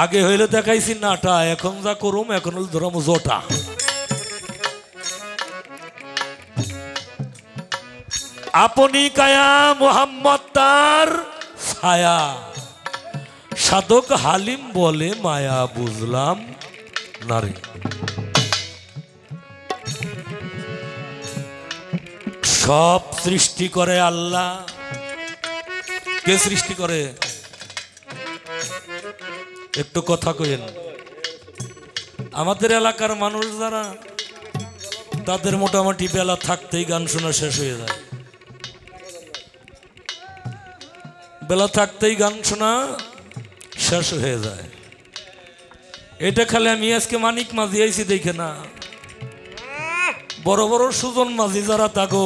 আগে হইলে দেখাইছি নাটা, এখন যা করুম এখন হইল ধরম জোটা। আপনি কায়া মোহাম্মদ তার ছায়া, সাধক হালিম বলে মায়া বুঝলাম নারী। সব সৃষ্টি করে আল্লাহ। কে সৃষ্টি করে? একটু কথা কইেন। আমাদের এলাকার মানুষ যারা, তাদের মোটামুটি বেলা থাকতেই গান শোনা শেষ হয়ে যায়। বেলা থাকতেই গান শোনা শেষ হয়ে যায়। এটা খালি আমি আজকে মানিক মাঝি আইছি দেখে না, বড় বড় সুজন মাঝি যারা থাকো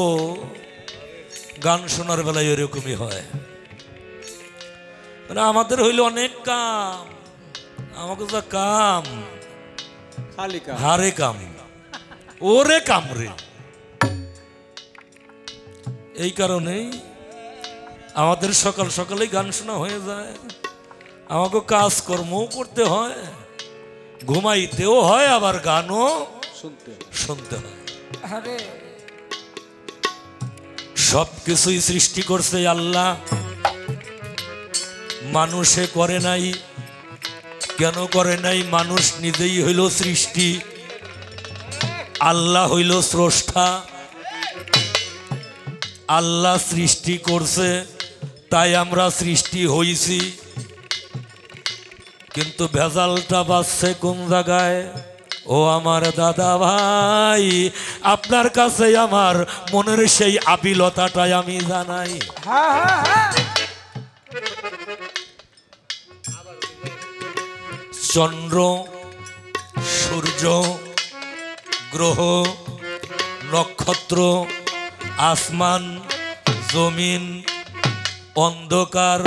গান শোনার বেলায় এরকমই হয়। মানে আমাদের হইলে অনেক কাম, আমাকে যা কাম হারে কাম ওরে কাম রে। এই কারণেই আমাদের সকাল সকালেই গান শোনা হয়ে যায়। আমাকে কাজকর্মও করতে হয়, ঘুমাইতেও হয়, আবার গানও শুনতে হয়। সবকিছুই সৃষ্টি করছে আল্লাহ, মানুষে করে নাই। কেন করে নাই? মানুষ নিজেই হইল সৃষ্টি, আল্লাহ হইল স্রষ্টা। আল্লাহ সৃষ্টি করছে তাই আমরা সৃষ্টি হইছি। কিন্তু ভেজালটা বাজছে কোন জায়গায়? ও আমার দাদা ভাই, আপনার কাছে আমার মনের সেই আবিলতাটাই আমি জানাই। চন্দ্র, সূর্য, গ্রহ, নক্ষত্র, আসমান, জমিন, অন্ধকার,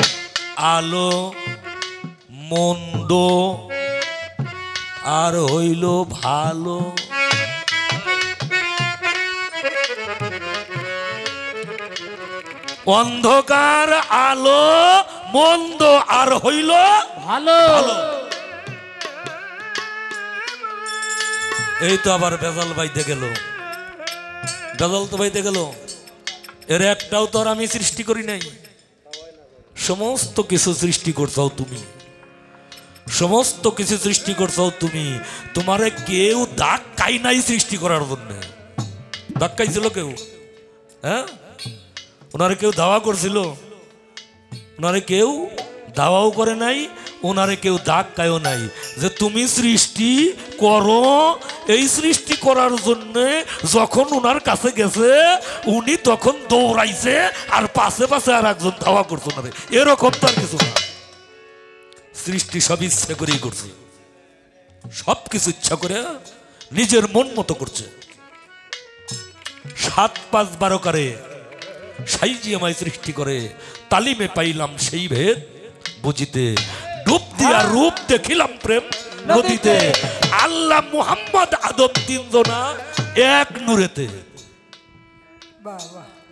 আলো, মন্দ আর হইল ভালো। অন্ধকার, আলো, মন্দ আর হইল ভালো। এই তো আবার বেজাল বাইতে গেল, বেজাল তো বাইতে গেল। এর একটাও তো আর আমি সৃষ্টি করি নাই। সমস্ত কিছু সৃষ্টি করছাও তুমি, সমস্ত কিছু সৃষ্টি করছাও তুমি। তোমারে কেউ দাগ কাই নাই সৃষ্টি করার জন্য। দাগ কাইছিল কেউ? হ্যাঁ, ওনারে কেউ দাওয়া করছিল? ওনারে কেউ দাওয়াও করে নাই, ওনারে কেউ দাগ কায়ও নাই। যে তুমি সৃষ্টি করো, এই সৃষ্টি করার জন্য যখন ওনার কাছে গেছে উনি তখন দৌড়াইছে, আর পাশে পাশে আর একজন দাওয়া করছে ওনারে। এরকম তার কিছু না। সৃষ্টি সব ইচ্ছা করেই করছে, সব কিছু ইচ্ছা করে নিজের মন মতো করছে। ৭ ৫ 12 কারে সাইজি আমায় সৃষ্টি করে, তালিমে পাইলাম সেই ভেদ বুঝিতে। ডুব দিয়া রূপ দেখিলাম প্রেম নদীতে। আল্লাহ, মুহাম্মদ, আদম তিনজনা এক নূরেতে।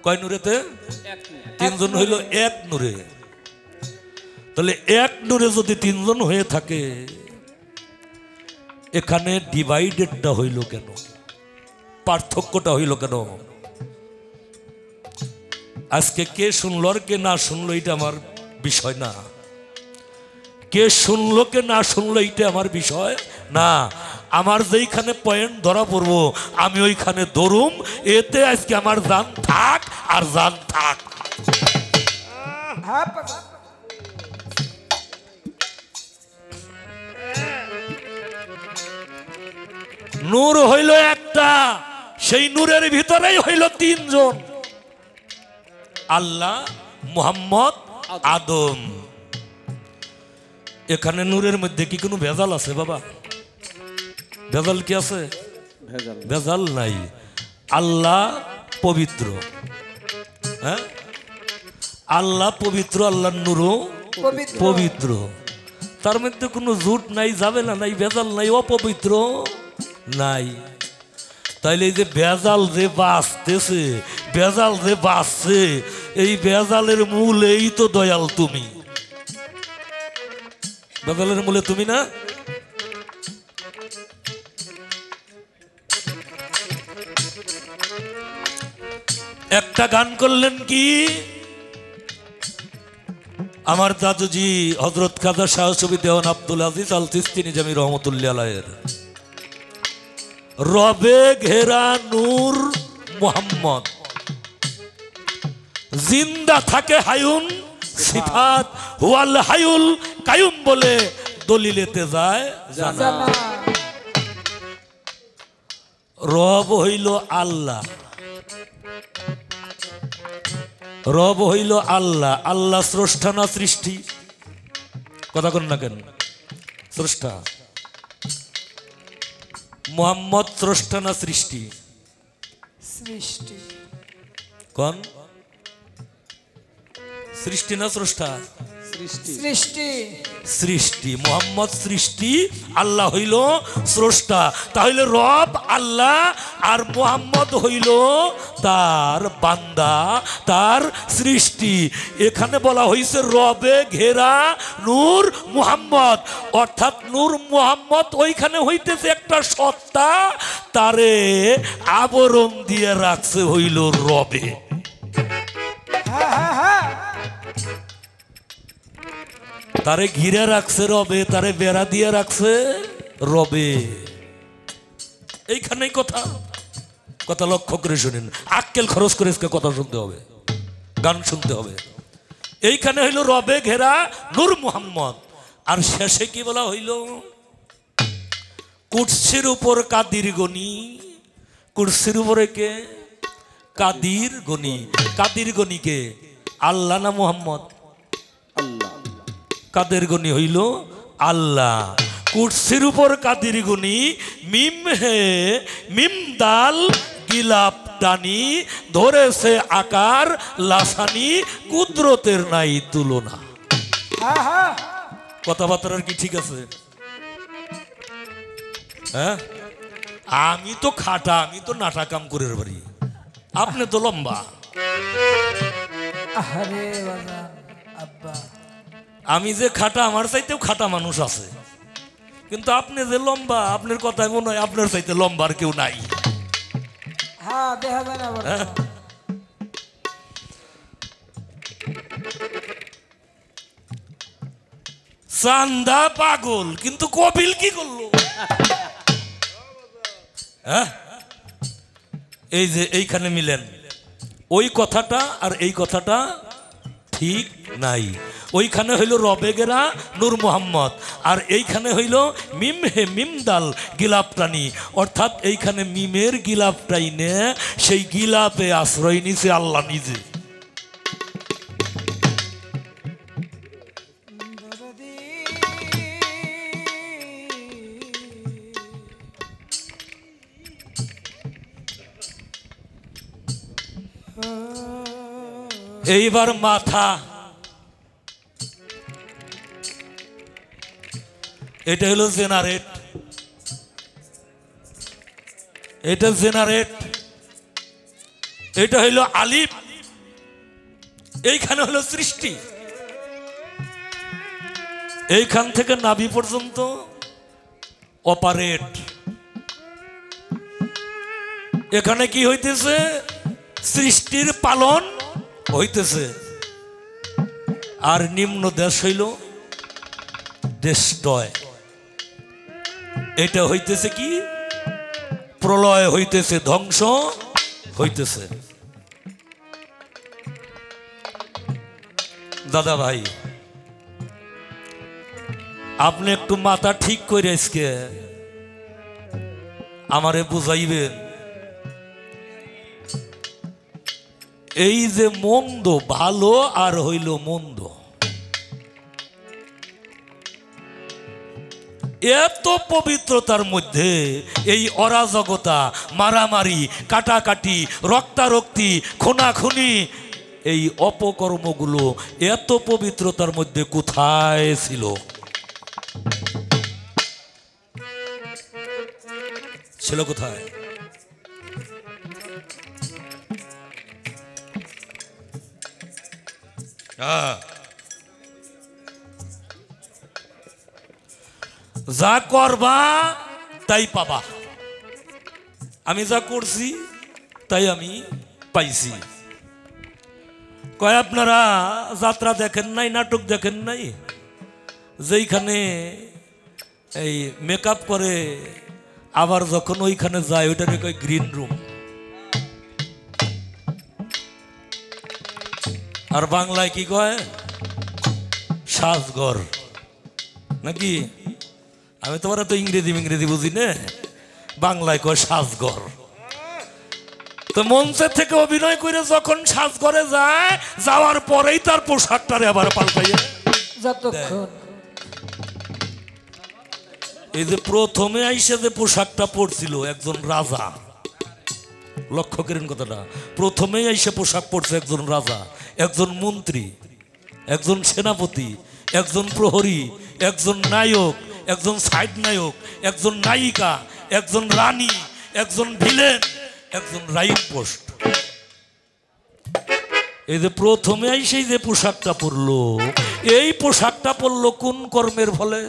কয় নূরেতে? তিনজন হইল এক নূরে। তাহলে এক নূরে যদি তিনজন হয়ে থাকে, এখানে ডিভাইডেডটা হইল কেন? পার্থক্যটা হইল কেন? আজকে কে শুনলো আর কে না শুনলো এটা আমার বিষয় না। কে শুনলো কে না শুনলো এইটা আমার বিষয় না। আমার যেইখানে পয়েন্ট ধরা পড়বো আমি ওইখানে ধরুম। এতে আজকে আমার জান থাক আর জান থাক। নূর হইল একটা, সেই নূরের ভিতরেই হইল তিনজন, আল্লাহ, মুহাম্মদ, আদম। এখানে নূরের মধ্যে কি কোনো ভেজাল আছে বাবা? ভেজাল কি আছে? ভেজাল নাই। আল্লাহ পবিত্র, হ্যাঁ, আল্লাহ পবিত্র, আল্লাহ নূরও পবিত্র। তার মধ্যে কোনো জুট নাই, ঝামেলা নাই, ভেজাল নাই, অপবিত্র নাই। তাইলে এই যে ভেজাল যে বাঁচতেছে, ভেজাল যে বাঁচছে, এই ভেজালের মূল এই তো দয়াল তুমি। গজলের মূলে তুমি না? একটা গান করলেন কি আমার দাদুজি হযরত খাজা শাহ সুফি দেওয়ান আব্দুল আজিজ আল চিশতি নিজামী রহমতুল্লাহ আলাইহির রবে ঘেরা নূর মুহাম্মদ, জিন্দা থাকে হায়ুন সিফাত হুয়াল হায়ুল কায়ুম বলে দলিলেতে যায় জানা। রব হইল আল্লাহ, রব হইল আল্লাহ। আল্লাহ স্রষ্টা না সৃষ্টি? কথা কন না কেন? স্রষ্টা। মুহাম্মদ স্রষ্টা না সৃষ্টি? সৃষ্টি। কোন সৃষ্টি না স্রষ্টা? সৃষ্টি। সৃষ্টি। মুহাম্মদ সৃষ্টি, আল্লাহ হইল স্রষ্টা। তাহলে রব আল্লাহ আর মুহাম্মদ হইল তার বান্দা, তার সৃষ্টি। এখানে বলা হয়েছে রবে ঘেরা নূর মুহাম্মদ, অর্থাৎ নূর মুহাম্মদ ওইখানে হইতেছে একটা সত্তা, তারে আবরণ দিয়ে রাখছে হইল রবে। তারে ঘিরে রাখছে রবে, তারে বেড়া দিয়ে রাখছে রবে। এইখানেই কথা, কথা লক্ষ্য করে শুনেন, আক্কেল খরচ করে কথা শুনতে হবে, গান শুনতে হবে। এইখানে হইল রবে ঘেরা নূর মুহাম্মদ, আর শেষে কি বলা হইল? কুরসির উপর কাদির গনি। কুরসির উপরে কে? কাদির গনি। কাদির গনি কে? আল্লাহ না মুহাম্মদ? কাদের গনি হইল আল্লাহ। কুরসির উপর কাদির গনি, মিম হে মিম দাল গিলাপ টানি, ধরেছে আকার লাসানি, কুদরতের নাই তুলনা। কথাবার্তার কি ঠিক আছে? হ্যাঁ, আমি তো খাটা, আমি তো নাটা কাম করে পারি, আপনি তো লম্বা। আরে বাজান আব্বা, আমি যে খাটা, আমার চাইতেও খাটা মানুষ আছে, কিন্তু আপনি যে লম্বা, আপনার কথায় মনে হয় আপনার চাইতে লম্বা আর কেউ নাই। হ্যাঁ, দেখা যায় না বর্তমান। চান্দা পাগল, কিন্তু কপিল কি করলো? হ্যাঁ, এই যে এইখানে মিলেন, ওই কথাটা আর এই কথাটা ঠিক নাই। ওইখানে হইল রবে গেরা নূর মুহাম্মদ, আর এইখানে হইল মিম হে মিম দাল গিলাপ টানি, অর্থাৎ এইখানে মিমের গিলাপটাই নে, সেই গিলাপে আশ্রয় নিছে আল্লাহ নিজে। এইবার মাথা, এটা হলো জেনারেট, এটা জেনারেট, এটা হইল আলিফ, এইখানে হলো সৃষ্টি। এইখান থেকে নাভি পর্যন্ত অপারেট। এখানে কি হইতেছে? সৃষ্টির পালন হইতেছে। আর নিম্ন দেশ হইল ডেস্ট্রয়। এটা হইতেছে কি? প্রলয় হইতেছে, ধ্বংস হইতেছে। দাদা ভাই, আপনি একটু মাথা ঠিক করে আজকে আমারে বুঝাইবেন, এই যে মন্দ, ভালো আর হইল মন্দ, এত পবিত্রতার মধ্যে এই অরাজকতা, মারামারি, কাটাকাটি, রক্তারক্তি, খুনাখুনি, এই অপকর্মগুলো এত পবিত্রতার মধ্যে কোথায় ছিল? ছিল কোথায়? যা করবা তাই পাবা। আমি যা করছি তাই আমি পাইছি। কয় আপনারা যাত্রা দেখেন নাই, নাটক দেখেন নাই, যেইখানে এই মেকআপ করে আবার যখন ওইখানে যায় ওইটাকে কয় গ্রিন রুম, আর বাংলায় কি কয় সাজঘর নাকি? আমি তোমার তো ইংরেজি বুঝি না, বাংলায় কয় সাজঘর। তো মঞ্চের থেকে অভিনয় করে যখন সাজঘরে যায়, যাওয়ার পরেই তার পোশাকটারে আবার পাল্টাইয়ে যতক্ষণ এই যে প্রথমে আইসে যে পোশাকটা পরছিল একজন রাজা, লক্ষ্য করেন কথাটা, প্রথমেই আইসে পোশাক পরছে একজন রাজা, একজন মন্ত্রী, একজন সেনাপতি, একজন প্রহরী, একজন নায়ক, একজন সাইড নায়ক, একজন নায়িকা, একজন রানী, একজন ভিলেন, একজন রাইট পোস্ট। এই যে প্রথমে আইসে যে পোশাকটা পরলো, এই পোশাকটা পরলো কোন কর্মের ফলে?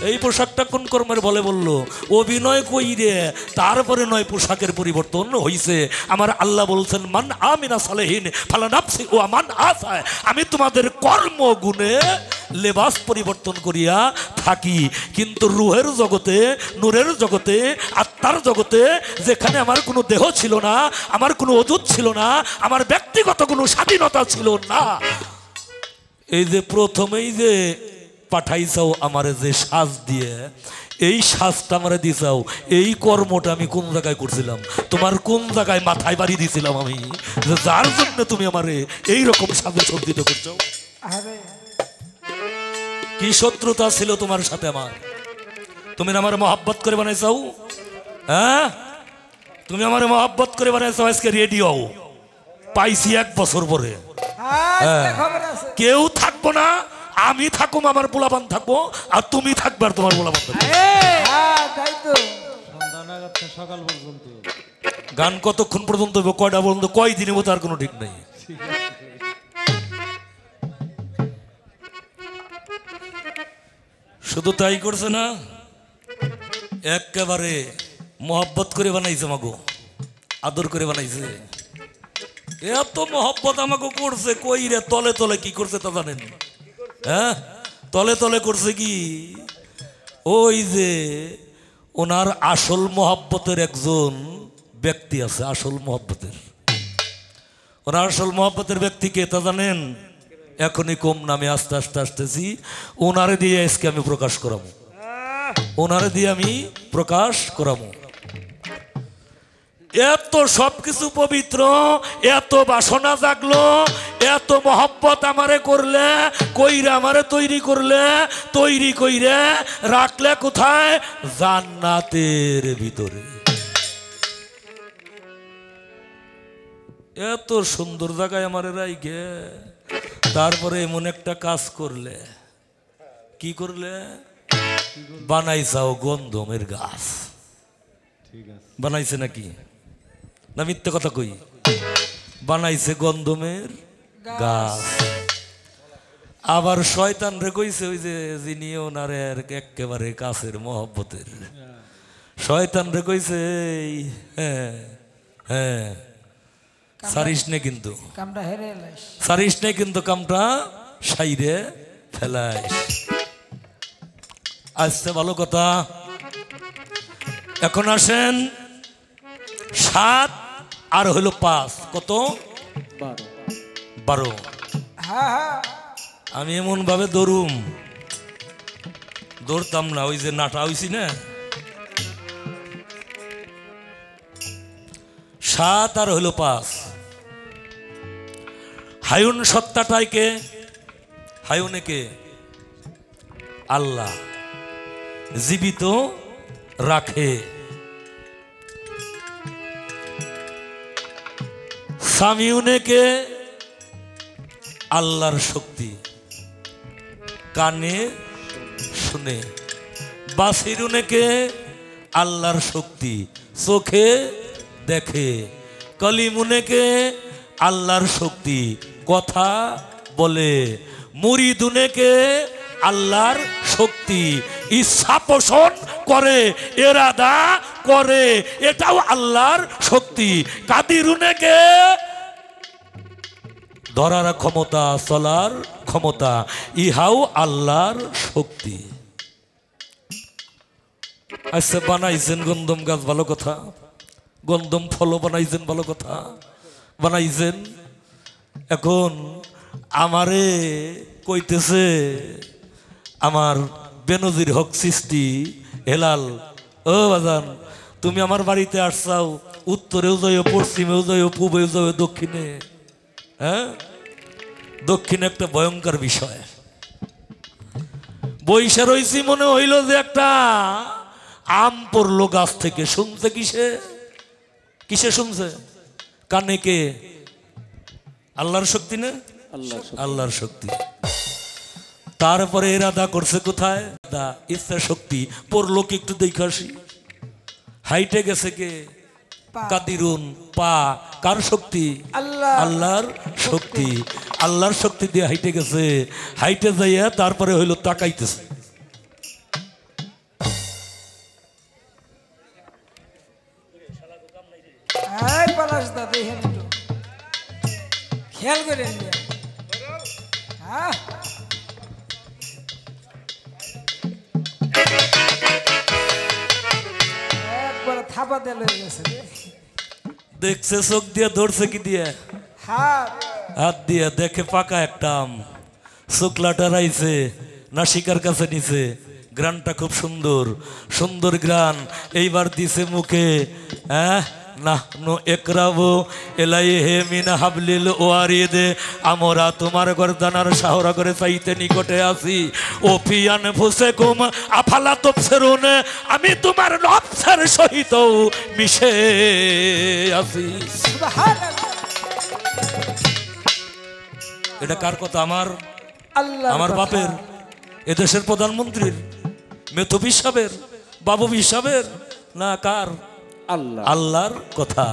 এই পোশাকটা কোন কর্মের বলে বললো? অভিনয় কইরে তারপরে নয় পোশাকের পরিবর্তন হইছে। আমার আল্লাহ বলছেন মান আমিনা সালেহিন ফালা নাফসি ওয়া মান আসায়, আমি তোমাদের কর্ম গুণে লেবাস পরিবর্তন করিয়া থাকি, কিন্তু রুহের জগতে, নূরের জগতে, আত্মার জগতে, যেখানে আমার কোনো দেহ ছিল না, আমার কোনো অজুত ছিল না, আমার ব্যক্তিগত কোনো স্বাধীনতা ছিল না, এই যে প্রথমেই যে পাঠাইছাও আমারে যে সাজ দিয়ে, এই সাজটা আমারে দিছাও, এই কর্মটা আমি কোন জায়গায় করছিলাম? তোমার কোন জায়গায় মাথায় বাড়ি দিছিলাম আমি, যে যার জন্য তুমি আমারে এই রকম সাজে সজ্জিত করছো? আরে কি শত্রুতা ছিল তোমার সাথে আমার? তুমি আমার মহব্বত করে বানাইছাও, হ্যাঁ? তুমি আমার মহব্বত করে বানাইছাও। আজকে রেডিও পাইছি 1 বছর পরে, খবর আছে। কেউ থাকবো না, আমি থাকুম, আমার পোলাপান থাকবো, আর তুমি থাকবে আর তোমার পোলাপান থাকবে। তাই তো সকাল পর্যন্ত গান কতক্ষণ পর্যন্ত হবে, কয়টা পর্যন্ত, কয় দিনে তার কোনো ঠিক নাই। শুধু তাই করছে না, একেবারে মহব্বত করে বানাইছে, আমাগো আদর করে বানাইছে। এত মহব্বত আমাকে করছে, কই রে তলে তলে কি করছে তা জানেন? হ্যাঁ, তলে তলে করছে কি, ওই যে ওনার আসল মহব্বতের একজন ব্যক্তি আছে, আসল মহব্বতের, ওনার আসল মহব্বতের ব্যক্তি কে তা জানেন? এখনই কম নামে আস্তে আস্তে আসতেছি, ওনারে দিয়ে আজকে আমি প্রকাশ করাবো, ওনারে দিয়ে আমি প্রকাশ করাবো। এত সবকিছু পবিত্র, এত বাসনা জাগলো, এত মহব্বত আমারে করলে, কইরা আমারে তৈরি করলে, তৈরি কইরে রাখলে কোথায়? জান্নাতের ভিতরে। এত সুন্দর জায়গায় আমারে রাইগে, তারপরে এমন একটা কাজ করলে, কি করলে? বানাইছাও গন্ধমের গাছ। বানাইছে নাকি? না মিথ্যে কথা কই? বানাইছে গন্ধমের গাছ। আবার শয়তান রে কইছে, ওই যে যিনি ওনারে একেবারে কাছের মহব্বতের শয়তান রে কইছে, হ্যাঁ হ্যাঁ সারিস নে, কিন্তু কামটা হেরে এলাইস, সারিস নে, কিন্তু কামটা সাইরে ফেলাইস। আসছে ভালো কথা। এখন আসেন 7 আর হইল 5, কত? 12। আমি এমন ভাবে দৌড়তাম না, ওই যে নাটা হইছি না। 7 আর হইল 5। হায়ুন সত্তাটাই কে? হায়ুনে কে? আল্লাহ জীবিত রাখে। সামিউনে কে? আল্লাহর শক্তি, কানে শুনে। বাসিরুনে কে? আল্লাহর শক্তি, চোখে দেখে। কলিমুনে কে? আল্লাহর শক্তি, কথা বলে। মুরিদুনেকে আল্লাহর শক্তি, ইচ্ছা পোষণ করে, এরাদা করে, এটাও আল্লাহর শক্তি। কাদিরুনেকে ধরার ক্ষমতা, চলার ক্ষমতা, ইহাও আল্লাহর শক্তি। আচ্ছা, বানাইছেন গন্ধম গাছ, ভালো কথা। গন্ধম ফলও বানাইছেন, ভালো কথা বানাইছেন। এখন আমারে কইতেছে আমার বেনজির হক সৃষ্টি হেলাল, ও বাজান তুমি আমার বাড়িতে আসছাও, উত্তরেও যাইও, পশ্চিমেও যাইও, পূবেও যাইও, দক্ষিণে। হ্যাঁ, দক্ষিণে একটা ভয়ঙ্কর বিষয়। বৈশা রইছি, মনে হইল যে একটা আম পড়লো গাছ থেকে। শুনছে কিসে? কিসে শুনছে? কানে কে? আল্লাহর শক্তি না? আল্লাহর শক্তি। তারপরে এরাদা করছে কোথায়? ইচ্ছা শক্তি। পড়লো কি একটু দেখে আসি। হাইটে গেছে কে? কাদিরুন, পা। কার শক্তি? আল্লাহর শক্তি। আল্লাহর শক্তি দিয়ে হাইটে গেছে। হাইটে যাইয়া তারপরে হইলো তাকাইতেছে। খেয়াল করে একবার থাপা দেল হয়ে গেছে। দেখছে চোখ দিয়ে, ধরছে কি দিয়ে? হাত দিয়ে। দেখে পাকা একটা আম, শুক্লাটা রাইছে, নাসিকার কাছে নিছে। গ্রানটা খুব সুন্দর, সুন্দর গ্রান। এইবার দিছে মুখে। হ্যাঁ, নাহনু একরাবু ইলাইহি মিন হাবলিল ওয়ারিদ, আমরা তোমার গর্দানার শাহরা করে চাইতে নিকটে আছি। ও ফি আনফুসিকুম আফালা তুবসিরুন, আমি তোমার নফসের সহিত মিশে আছি। এটা কার কথা? আমার আমার বাপের, এদেশের প্রধানমন্ত্রীর, মেথবি সাহেবের, বাবুবি সাহেবের না? কার? আল্লাহর কথা।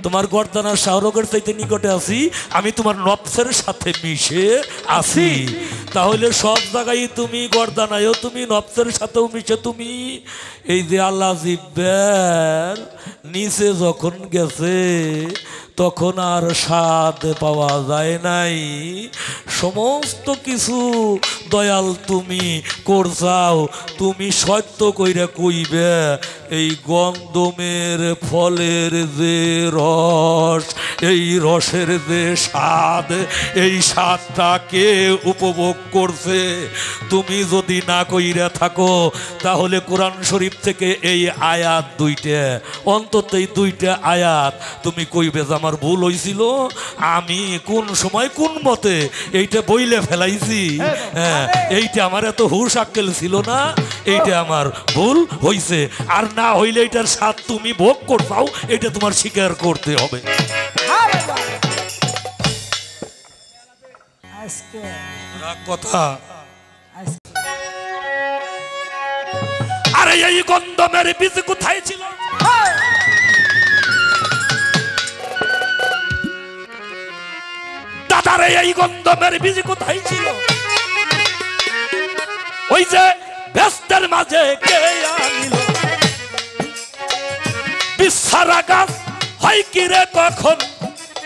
তোমার গর্দানার শাহরগের চাইতে নিকটে আছি, আমি তোমার নফসের সাথে মিশে আছি। তাহলে সব জায়গায় তুমি গর্দানায়ও তুমি, নফসের সাথেও মিশে তুমি। এই যে আল্লাহ জিব্বার নিচে যখন গেছে তখন আর স্বাদ পাওয়া যায় নাই। সমস্ত কিছু দয়াল তুমি করছাও। তুমি সত্য কইরা কইবে এই গন্ধমের ফলের যে রস, এই রসের যে স্বাদ, এই স্বাদটা কে উপভোগ করছে? তুমি যদি না কইরা থাকো তাহলে কোরআন শরীফ থেকে এই আয়াত দুইটা, অন্তত এই দুইটা আয়াত তুমি কইবে যে আমার ভুল হয়েছিল, আমি কোন সময় কোন মতে এইটা বইলে ফেলাইছি। হ্যাঁ, এইটা আমার এত হুশ আক্কেল ছিল না, এইটা আমার ভুল হইছে। আর না হইলে এটার স্বাদ তুমি ভোগ করতাও, এটা তোমার স্বীকার করতে হবে। কথা। আরে এই গন্ধমের বীজ কোথায় ছিল? দাদারে এই গন্ধমের বীজ কোথায় ছিল? ওই যে ব্যস্তের মাঝে কে আনিল? বিছারা গাছ হয় কি রে কখন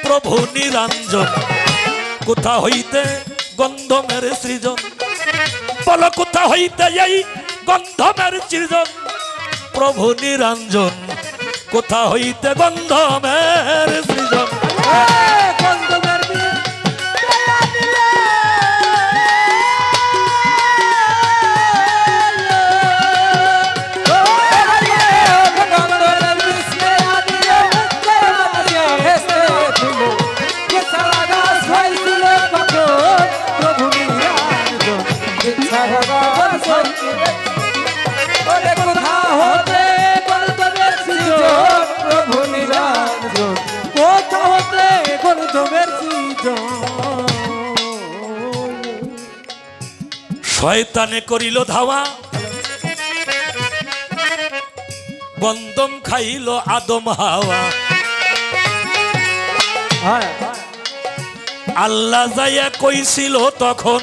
প্রভু নিরঞ্জন? কোথা হইতে গন্ধমের সৃজন? বলো কোথা হইতে এই গন্ধমের সৃজন? প্রভু নিরঞ্জন। কোথা হইতে গন্ধমের সৃজন? শয়তানে করিল ধাওয়া, গন্ধম খাইল আদম হাওয়া। আল্লাহ যাইয়া কইছিল তখন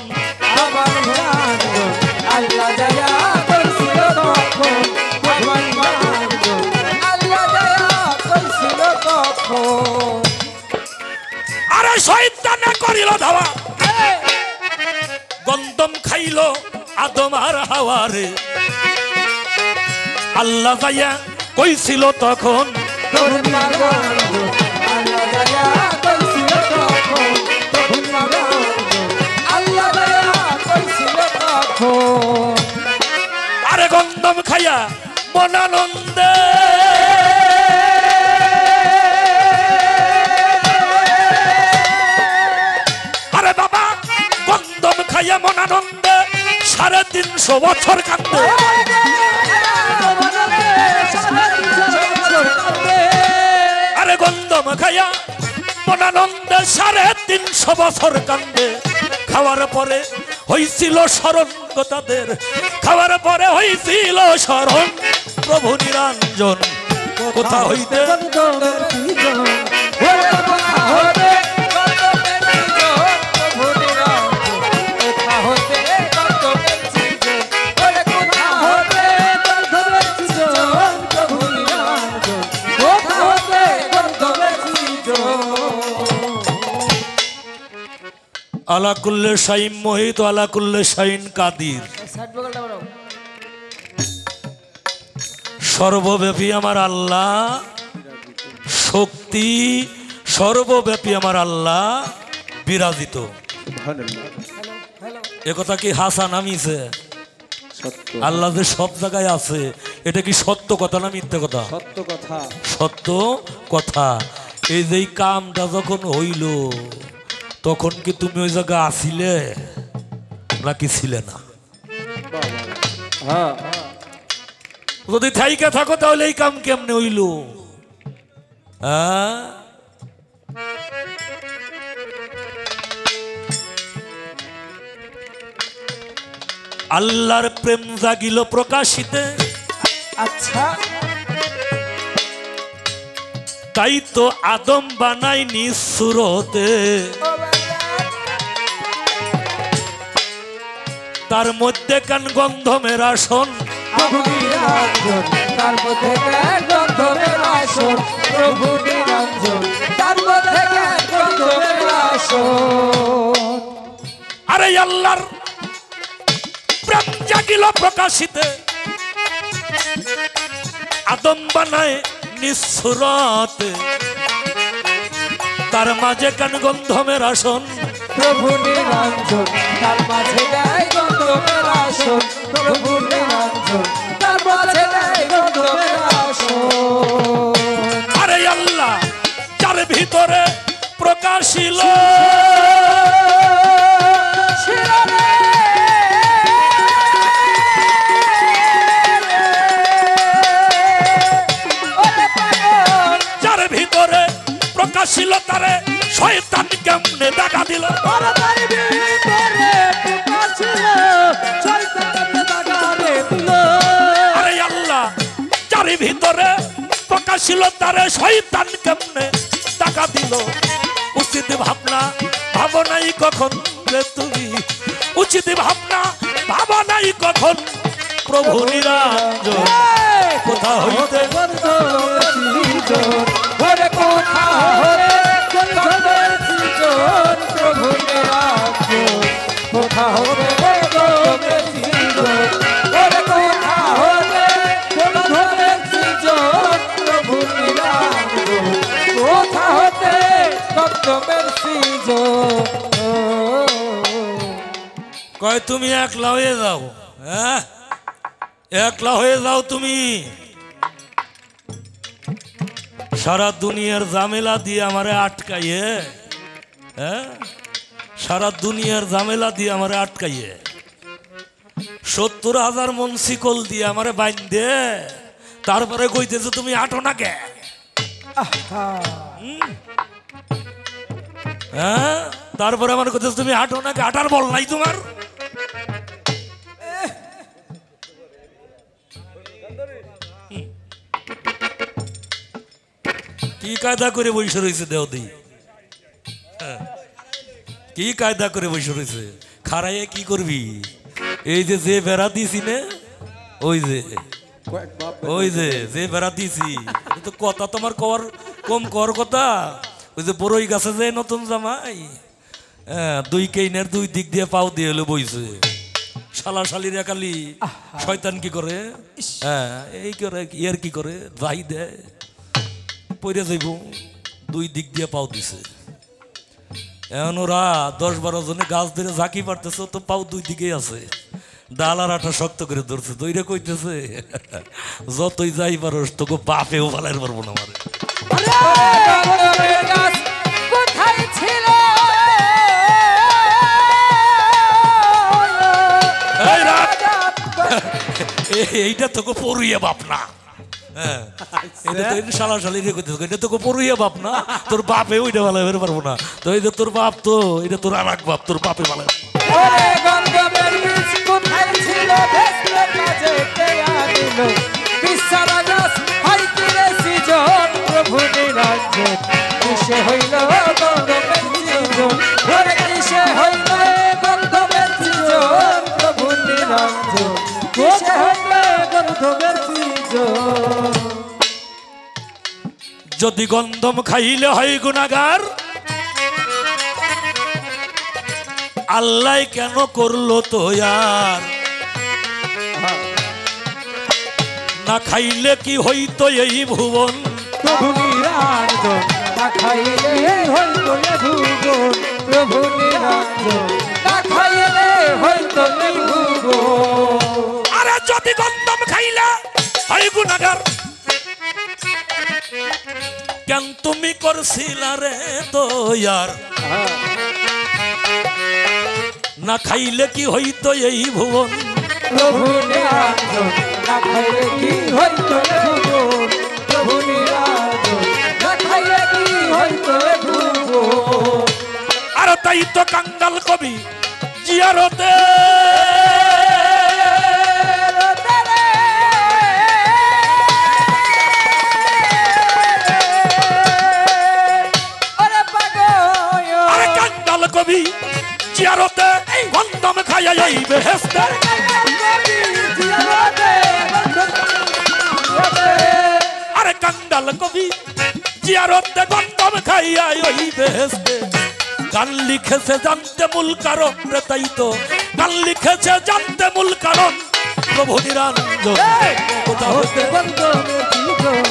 আমার মানুষজন আল্লাহ দয়া কইছিল তখন আমার মানুষজন আল্লাহ দয়া কইছিল তখন আরে শয়তানে করিল ধাওয়া গন্ধম খাইল আদম আর হাওয়ারে আল্লাহ যাইয়া কইছিল তখন তখন মানুষজন আল্লাহ দয়া কইছিল তখন তখন মানুষজন আল্লাহ দয়া কইছিল তখন আরে গন্ধম খাইয়া মনানন্দে আরে বাবা গন্ধম খাইয়া মনানন্দে 350 বছর কান্দে আরে গন্ধম খাইয়া মনানন্দে 350 বছর কান্দে খাওয়ার পরে হইছিল স্মরণ তাদের খাওয়ার পরে হইছিল স্মরণ প্রভু নিরঞ্জন কোথা হইতে আলা কুল্লে শাইন মোহিত আলা কুল্লে শাইন কাদির সর্বব্যাপী আমার আল্লাহ শক্তি সর্বব্যাপী আমার আল্লাহ বিরাজিত একথা কি হাসা নামিছে আল্লাহ যে সব জায়গায় আছে এটা কি সত্য কথা না মিথ্যে কথা সত্য কথা সত্য কথা এই যে কামটা যখন হইল তখন কি তুমি ওই জায়গা আসিলে নাকি ছিলে না হ্যাঁ যদি থাইকে থাকো তাহলে এই কাম কেমনে হইল হ্যাঁ আল্লাহর প্রেম জাগিল প্রকাশিতে আচ্ছা তাই তো আদম বানাইনি সুরতে তার মধ্যে কান গন্ধমের আসন প্রভু নিরঞ্জন তার মধ্যে গন্ধমের আসন প্রভু নিরঞ্জন তার মধ্যে গন্ধমের আসন আরে আল্লাহর প্রেম জাগিল প্রকাশিতে আদম বানায় নিঃসুরতে তার মাঝে কান গন্ধমের আসন প্রভু নিরঞ্জন তার মাঝে গায় গন্ধমের আসন প্রভু নিরঞ্জন তার মাঝে গায় গন্ধমের আসন আরে আল্লাহ যার ভিতরে প্রকাশিল যার ভিতরে প্রকাশিল তারে শয়তান কেমনে দেখা দিল আরে আল্লাহ যার ভিতরে প্রকাশিল তারে শয়তান কেমনে দেখা দিল উচিত ভাবনা ভাবো নাই কখন রে তুমি উচিত ভাবনা ভাবো নাই কখন প্রভু নিরঞ্জন কোথা হইতে প্রভু নিরঞ্জন কোথা হতে প্রভু নিরঞ্জন কোথা হতে গন্ধমের সৃজন কয় তুমি একলা হয়ে যাও হ্যাঁ একলা হয়ে যাও তুমি সারা দুনিয়ার ঝামেলা দিয়ে আমারে আটকাইয়ে হ্যাঁ সারা দুনিয়ার ঝামেলা দিয়ে আমারে আটকাইয়ে 70,000 মন শিকল দিয়ে আমারে বাইন্ধে তারপরে কইতেছো তুমি আটো না কে হ্যাঁ তারপরে আমার কইতেছো তুমি আটো না কে আটার বল নাই তোমার কি কায়দা করে বসে রয়েছে দেওদি কি কায়দা করে বসে রয়েছে খারাইয়ে কি করবি? এই যে যে বেড়া দিছি না, ওই যে যে বেড়া দিছি, তো কথা তোমার কর কম কর কথা। ওই যে বড়ই গাছে যে নতুন জামাই, হ্যাঁ, দুই কেইনের দুই দিক দিয়ে পাও দিয়ে এলো বইছে। শালা শালির একালি শয়তান কি করে, হ্যাঁ এই করে ইয়ার কি করে, যাই দেয় পইরে যাইব, দুই দিক দিয়ে পাও দিছে। এখন ওরা 10-12 জনে গাছ ধরে ঝাঁকি পারতেছে, তো পাও দুই দিকেই আছে, ডাল আর আঠা শক্ত করে ধরছে। দইরে কইতেছে যতই যাই পারস তোকে বাপেও ফালাইতে পারবো না আমারে। কোথায় ছিল এইটা তোকে পড়ুইয়া বাপ না, হ্যাঁ এটা তো শালা শালি রে কইতেছে, এটা তোকে পড়ুইয়া বাপ না, তোর বাপে ওইটা ফালাইতে পারবো না। তো এই যে তোর বাপ, তো এটা তোর আর এক বাপ, তোর বাপে ফালাই। ওরে গন্ধমের বীজ কোথায় ছিল ভেসলের মাঝে কেয়া দিল বিছানা গাছ হাই কিরে সৃজন প্রভু নিরঞ্জন কিসে হইল গন্ধমের সৃজন ওরে কিসে হইল গন্ধমের সৃজন প্রভু নিরঞ্জন কিসে হইল গন্ধমের সৃজন। যদি গন্ধম খাইলে হয় গুনাহগার, আল্লাহ কেন করলো তো আর? না খাইলে কি হইতো এই ভুবন, প্রভু নিরঞ্জন না খাইলে হইতো এ ভুবন প্রভু নিরঞ্জন না খাইলে হইতো এ ভুবন। আরে যদি গন্ধম খাইলে হয় গুনাহগার, কেন তুমি করছিলা রে তো আর? না খাইলে কি হইতো এই ভুবন, প্রভু নিরঞ্জন না খাইলে কি হইতো এ ভুবন প্রভু নিরঞ্জন না খাইলে কি হইতো এ ভুবন। আর তাই তো কাঙ্গাল কবি জিয়ারতে কবি জিয়ারতে গন্ধম খাইয়া এই বেহেশতে, আরে কাঙ্গাল কবি জিয়ারতে গন্ধম খাইয়া ওই বেহেশতে। গান লিখেছে জানতে মূল কারণ রে, তাই তো গান লিখেছে জানতে মূল কারণ। প্রভু নিরঞ্জন কোথা হতে গন্ধমের সৃজন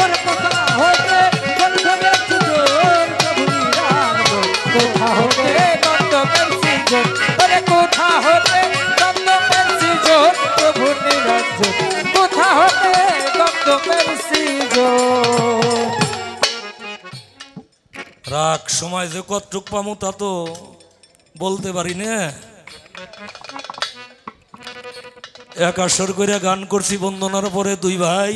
ওরে কোথা হতে গন্ধমের সৃজন প্রভু নিরঞ্জন কোথা হতে গন্ধমের সৃজন ওরে কোথা হতে গন্ধমের সৃজন প্রভু নিরঞ্জন কোথা হতে গন্ধমের সৃজন। রাগ সময় যে কতটুক পামু তা তো বলতে পারি না। একাশর করে গান করছি বন্দনার পরে দুই ভাই,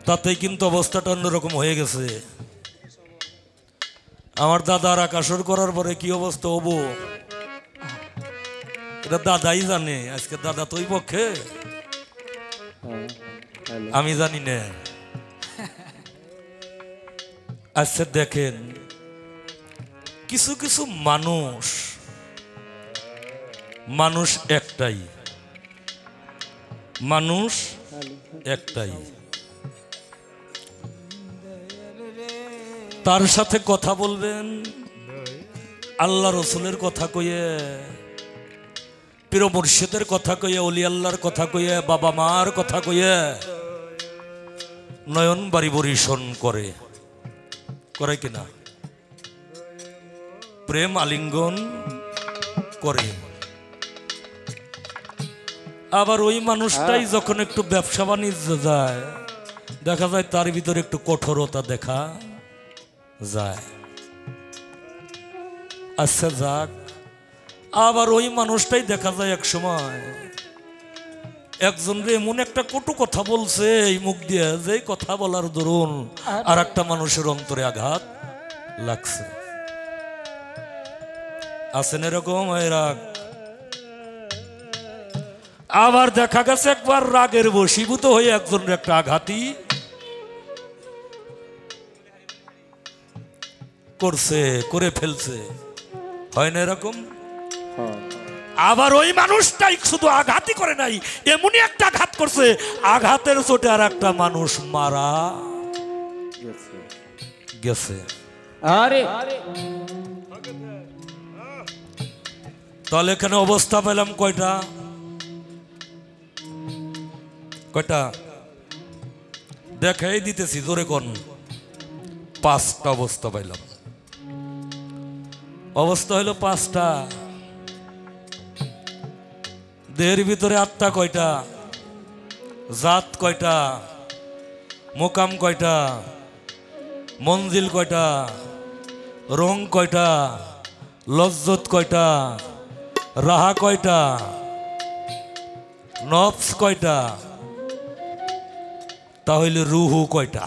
তাতে কিন্তু অবস্থাটা অন্যরকম হয়ে গেছে। আমার দাদার আকাশর করার পরে কি অবস্থা হবো এটা দাদাই জানে। আজকে দাদা তো ওই পক্ষে, আমি জানি না। আচ্ছা দেখেন, কিছু কিছু মানুষ একটাই, মানুষ একটাই, তার সাথে কথা বলবেন আল্লাহ রসুলের কথা কইয়ে, পীর মুর্শিদের কথা কইয়ে, অলি আল্লাহর কথা কইয়ে, বাবা মার কথা কইয়ে নয়ন বাড়ি বরিশন করে কিনা, প্রেম আলিঙ্গন করে। আবার ওই মানুষটাই যখন একটু ব্যবসা বাণিজ্য যায়, দেখা যায় তার ভিতরে একটু কঠোরতা দেখা যায়। আচ্ছা যাক, আবার ওই মানুষটাই দেখা যায় এক সময় একজন রে এমন একটা কটু কথা বলছে এই মুখ দিয়ে, যে কথা বলার দরুন আর একটা মানুষের অন্তরে আঘাত লাগছে। আছেন এরকম রাগ। আবার দেখা গেছে একবার রাগের বশীভূত হয়ে একজনের একটা আঘাতই করে ফেলছে। হয় না এরকম? হয়। আবার ওই মানুষটাই শুধু আঘাতই করে নাই, এমনই একটা আঘাত করছে, আঘাতের চোটে আর একটা মানুষ মারা গেছে। গেছে। আরে তাহলে এখানে অবস্থা পেলাম কয়টা? কয়টা দেখাই দিতেছি, জোরে কোন? 5টা অবস্থা পাইলাম। অবস্থা হইল 5টা। দেহের ভিতরে আত্মা কয়টা? জাত কয়টা? মোকাম কয়টা? মঞ্জিল কয়টা? রং কয়টা? লজ্জত কয়টা? রাহা কয়টা? নফস কয়টা? তাহলে রুহু কয়টা?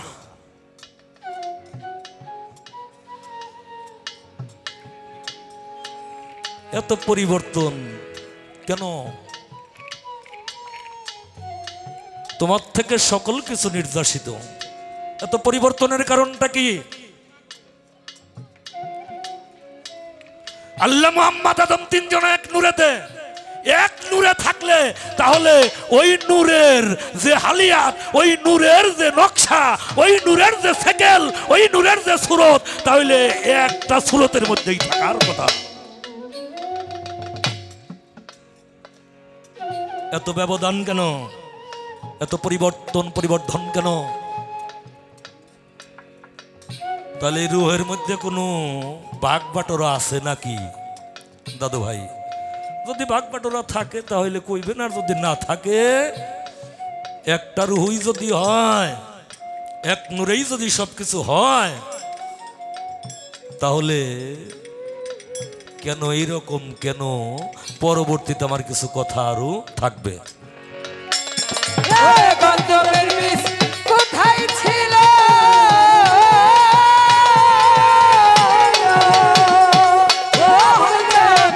এত পরিবর্তন কেন? তোমার থেকে সকল কিছু নির্যাসিত, এত পরিবর্তনের কারণটা কি? আল্লাহ মুহাম্মদ আদম 3 জন এক নূরেতে, এক নূরে থাকলে তাহলে ওই নূরের যে হালিয়াত, ওই নূরের যে নকশা, ওই নূরের যে সেকেল, ওই নূরের যে সুরত, তাহলে একটা সুরতের মধ্যেই থাকার কথা। এত ব্যবধান কেন? এত পরিবর্ধন কেন? তাহলে রুহের মধ্যে কোনো ভাগ বাটোরা আছে নাকি দাদু ভাই? যদি ভাগ বাটোরা থাকে তাহলে কইবেন, আর যদি না থাকে, একটা রুহুই যদি হয়, এক নূরেই যদি সবকিছু হয়, তাহলে কেন এইরকম? কেন পরবর্তীতে আমার কিছু কথা আরো থাকবে। গন্ধমের বীজ কোথায় ছিল?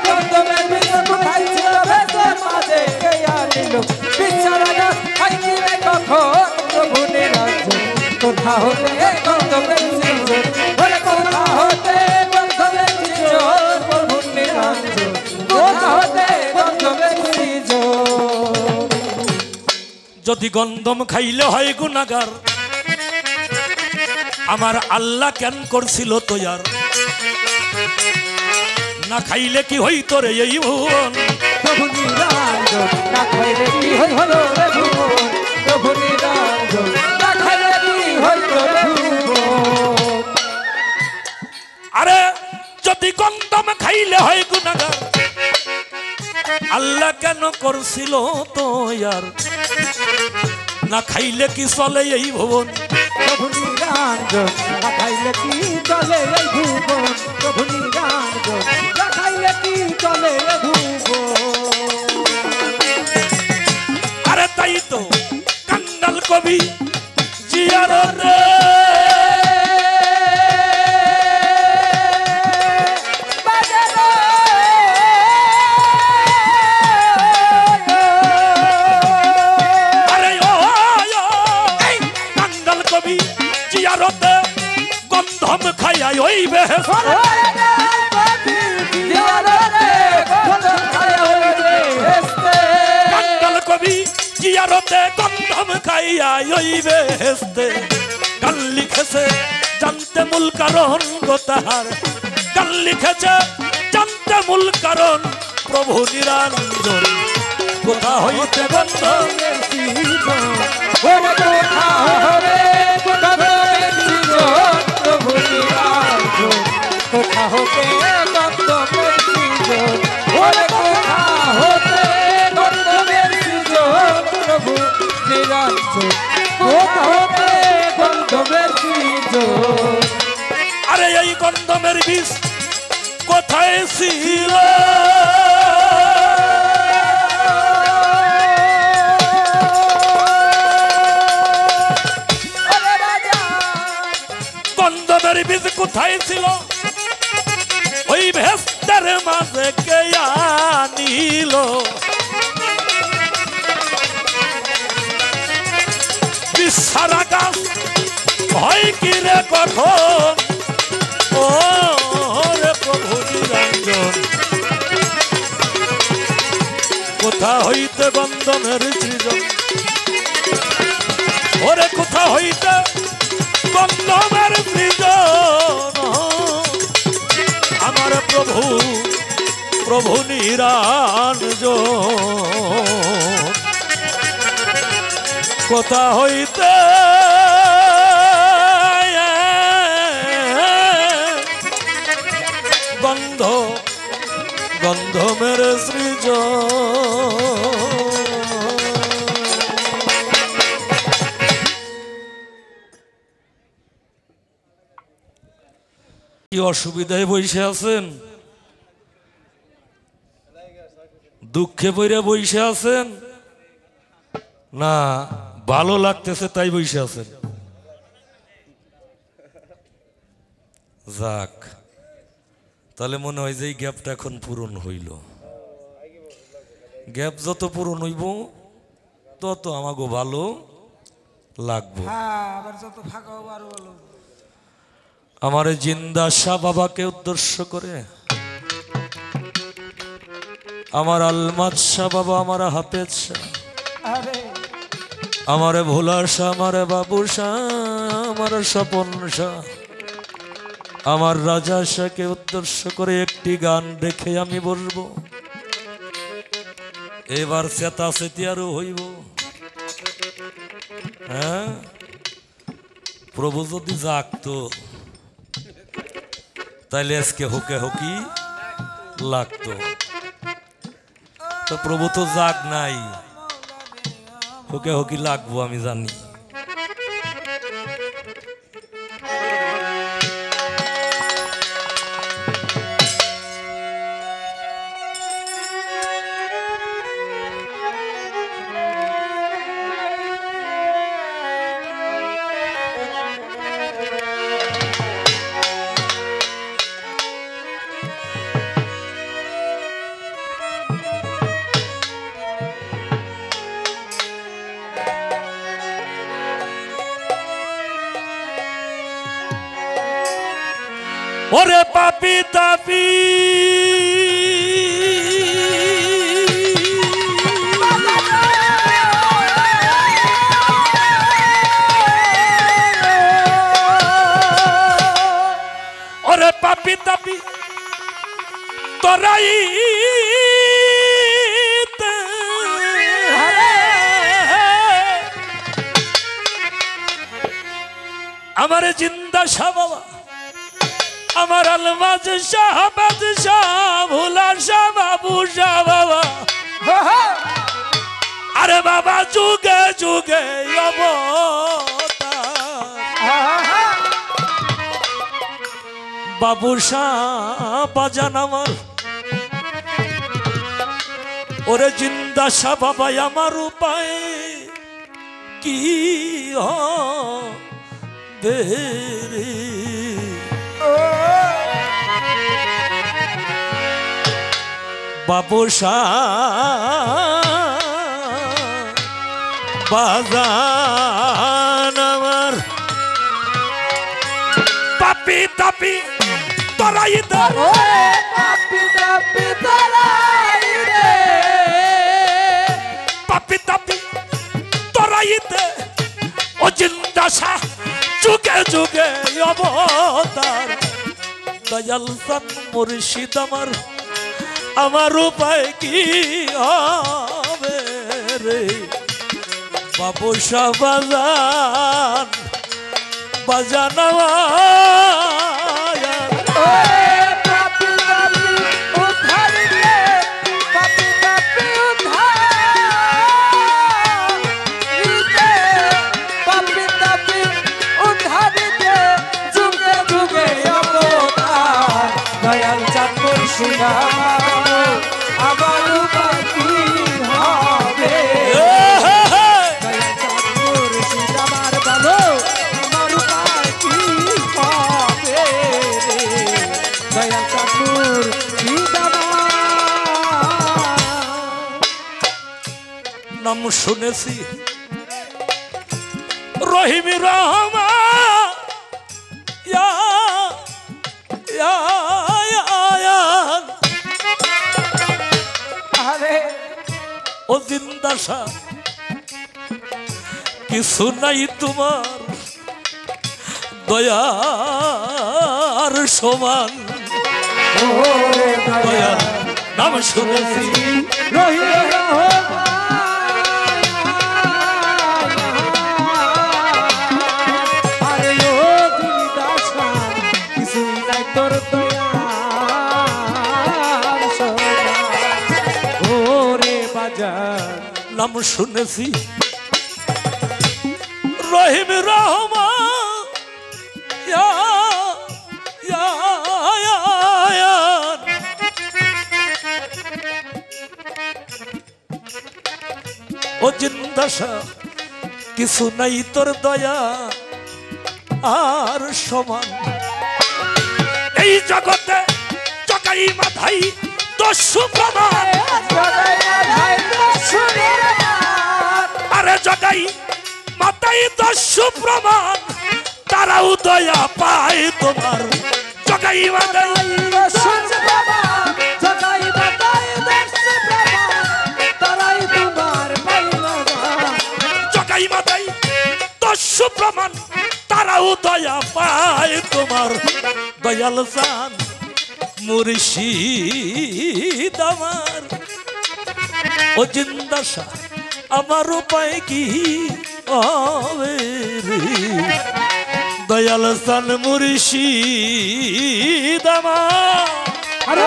গন্ধমের বীজ কোথায় ছিল? ভেতর মাঝে কে আনিল? বিছানা গাছ খাইছিলে কখন? প্রভু নিরঞ্জন কোথা হতে গন্ধমের বীজ? বলে কোথা হতে গন্ধমের বীজ? প্রভু নিরঞ্জন কোথা হতে গন্ধমের বীজ? যদি গন্ধম খাইলে হয় গুনাহগার, আমার আল্লাহ কেন করছিল তৈয়ার? না খাইলে কি হইতো রে এই ভুবন? প্রভু নিরঞ্জন না খাইলে কি হলো রে ভুবন? প্রভু নিরঞ্জন না খাইলে কি হইতো রে ভুবন? আরে যদি গন্ধম খাইলে হয় গুনাহগার, আল্লাহ কেন করছিল তৈয়ার? না খাইলে কি চলে এই ভুবন? প্রভু নিরঞ্জন না খাইলে কি চলে এই ভুবন? প্রভু নিরঞ্জন না খাইলে কি চলে এই ভুবন? আরে তাই তো কাঙ্গাল কবি জিয়ারতে গন্ধম খাইয়া ওই বেহেশত, কাঙ্গাল কবি জিয়ারতে গন্ধম খাইয়া ওই বেহেশতে। গান লিখেছে জানতে মূল কারণ গো তাহার, গান লিখেছে জানতে মূল কারণ প্রভু নিরঞ্জন কোথা হইতে গন্ধমের সৃজন? প্রভু নিরঞ্জন কোথা হতে গন্ধমের সৃজন? কোথা হতে গন্ধমের সৃজন? প্রভু নিরঞ্জন কোথা হতে গন্ধমের সৃজন? আরে এই গন্ধমের বীজ কোথায় ছিল? গন্ধমের বীজ কোথায় ছিল? ওই ভেস্তের মাঝে কে আনিল? বিছানা গাছ হয় কি রে কখন? ও রে প্রভু নিরঞ্জন কোথা হইতে বন্ধনের সৃজন ওরে কোথা হইতে বন্ধনের সৃজন আমার প্রভু প্রভু নিরঞ্জন কোথা হইতে গন্ধ গন্ধ মেরে সৃজন কি অসুবিধায় বসে আছেন দুঃখে পড়ে বসে আছেন না ভালো লাগতেছে তাই বসে আছেন যাক তাহলে মনে হয় যে এই গ্যাপটা এখন পূরণ হইল গ্যাপ যত পূরণ হইব তত আমাকে ভালো লাগবো আমার জিন্দা শাহ বাবাকে উদ্দেশ্য করে আমার আলমাদ শাহ বাবা আমার হাফেজ শাহ আমার ভোলা শাহ আমার বাবু শাহ আমার স্বপন শাহ আমার রাজা শাহকে উদ্দেশ্য করে একটি গান রেখে আমি বসবো এবার চেতা চেতি আরো হইব হ্যাঁ প্রভু যদি জাগতো তাইলে আজকে হুকে হুকি লাগতো তো প্রভু তো জাগ নাই হুকে হুকি লাগবো আমি জানি ওরে পাপি তাপি ওরে পাপি তাপি তোরাই আমার জিন্দা শাহ বাবা আমার আলমাজ শাহবাজ শাহ ভোলা শাহ বাবু শাহ বাবা আরে বাবা যুগে যুগে বাবু শাহ বাজান আমার ওরে জিন্দা শাহ বাবা আমার উপায় কি হবে রে বাবু শাহ বাজান আমার পাপি তাপি তোরাই দে পাপি তাপি তোরাই দে পাপি তাপি তোরাই দে ও জিন্দা শাহ যুগে যুগে অবতার দয়াল সান মুর্শিদ আমার আমার উপায় কি হবে রে বাবু শাহ বাজান বাজান পাপি তাপি উদ্ধার দে পাপি তাপি উদ্ধার দে পাপি তাপি উদ্ধার দে যুগে যুগে অবতার দয়াল চাঁদ মুর্শিদ আবার বাকি হবে দয়াল চাঁদ মুর্শিদ আমার ভালো আমার বাকি হবে দয়াল চাঁদ মুর্শিদ নাম শুনেছি রহিম রহমান ইয়া ইয়া ইয়া আরে ও জিন্দাশা কিছু নাই তোমার দয়ার সমান ওরে দয়ার নাম শুনেছি রহিম আরে ও দিল দাসা কিছুই নাই তোর দয়ার সমান ওরে বাজার নাম শুনেছি রহিম রহমান ইয়া ইয়া ইয়া ইয়া। ও জিন্দাশা কিছু নাই তোর দয়া আর সমান এই জগতে চকাই মাথাই দস্যু প্রমাণ আরে জগাই মাথায় দস্যু প্রমাণ তারাও দয়া পায় তোমার জগাই মাথায় জগাই মাথায় দস্যু প্রমাণ তারাও দয়া পায় তোমার দয়াল জান মুর্শিদ আমার ও জিন্দাশা আমার উপায় কি হবে রে দয়াল জান মুর্শিদ আমার আরে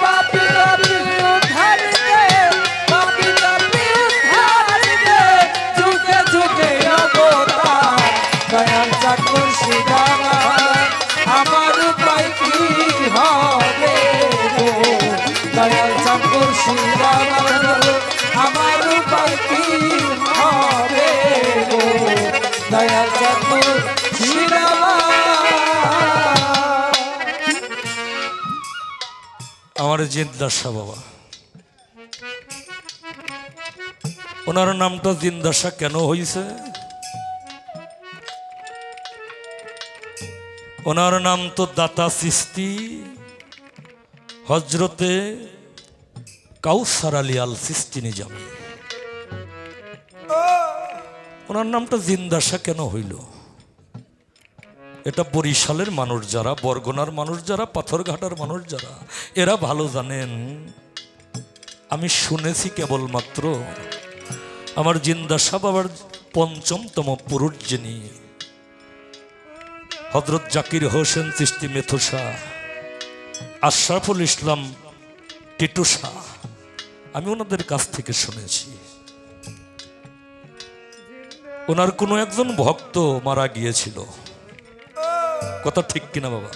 পাপি পাপি উদ্ধার দে পাপি পাপি উদ্ধার দে যুগে যুগে অবতার দয়াল চাকর শিবাবা আমার উপায় কি হবে রে দয়াল চাকর শিবাবা আমার উপায় কি হবে রে দয়াল চাকর শিবাবা আমার জিন্দাশা বাবা ওনার নামটা জিন্দাশা কেন হয়েছে ওনার নাম তো দাতা সৃষ্টি হজরতে কাউসার আলী আল সৃষ্টি নিজামী ওনার নামটা জিন্দাশা কেন হইল এটা বরিশালের মানুষ যারা বরগুনার মানুষ যারা পাথরঘাটার মানুষ যারা এরা ভালো জানেন আমি শুনেছি কেবলমাত্র আমার জিন্দাশা বাবার পঞ্চমতম পুরুষ যিনি হযরত জাকির হোসেন চিশতি মেথুসা আশরাফুল ইসলাম টিটুসা আমি ওনাদের কাছ থেকে শুনেছি ওনার কোনো একজন ভক্ত মারা গিয়েছিল কথা ঠিক কিনা বাবা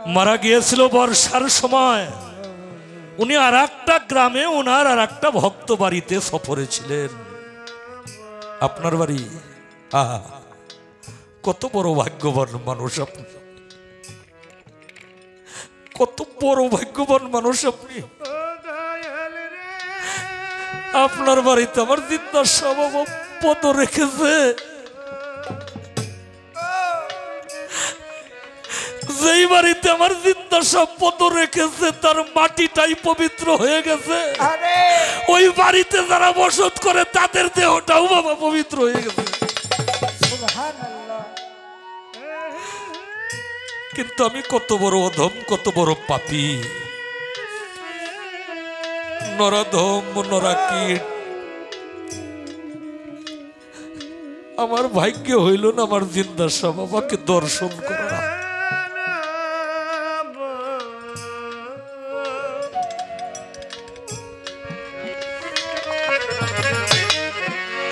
মারা গিয়েছিল বর্ষার সময় উনি আর একটা গ্রামে ওনার আর একটা ভক্ত বাড়িতে সফরে ছিলেন আপনার বাড়ি আহা কত বড় ভাগ্যবান মানুষ আপনি কত বড় ভাগ্যবান মানুষ আপনি আপনার বাড়িতে আমার জিজ্ঞাসা বাবা পদ রেখেছে যেই বাড়িতে আমার জিজ্ঞাসা পদ রেখেছে তার মাটিটাই পবিত্র হয়ে গেছে ওই বাড়িতে যারা বসত করে তাদের দেহটাও বাবা পবিত্র হয়ে গেছে কিন্তু আমি কত বড় অধম কত বড় পাপী নরাধম নরাকীট আমার ভাগ্য হইল না আমার জিন্দাসা বাবাকে দর্শন করা